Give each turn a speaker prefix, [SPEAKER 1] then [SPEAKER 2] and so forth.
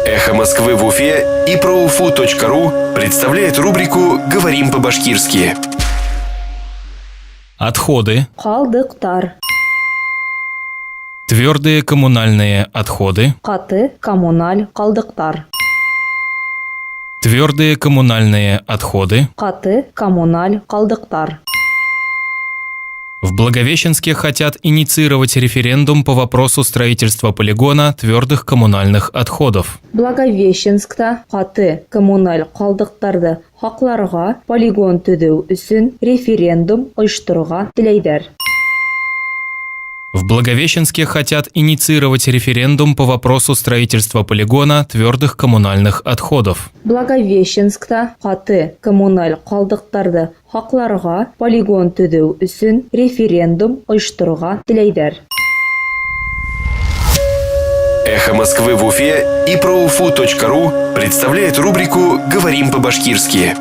[SPEAKER 1] «Эхо Москвы» в Уфе и ProUFU.ру представляет рубрику «Говорим по-башкирски».
[SPEAKER 2] Отходы.
[SPEAKER 3] Калдыктар.
[SPEAKER 2] Твердые коммунальные отходы.
[SPEAKER 3] Каты коммуналь калдыктар.
[SPEAKER 2] Твердые коммунальные отходы.
[SPEAKER 3] Каты коммуналь калдыктар.
[SPEAKER 2] В Благовещенске хотят инициировать референдум по вопросу строительства полигона твердых коммунальных отходов.
[SPEAKER 3] Благовещенскта каты коммуналь калдыктарды хакларга полигон төзүү үчүн референдум уюштурууга тилейдер.
[SPEAKER 2] В Благовещенске хотят инициировать референдум по вопросу строительства полигона твердых коммунальных отходов.
[SPEAKER 3] Благовещенскта каты коммуналь калдыктарды хакларга полигон төзүү үчүн референдум уюштурууга тилейдер.
[SPEAKER 1] «Эхо Москвы» в Уфе и ProUFU.ру представляет рубрику «Говорим по-башкирски».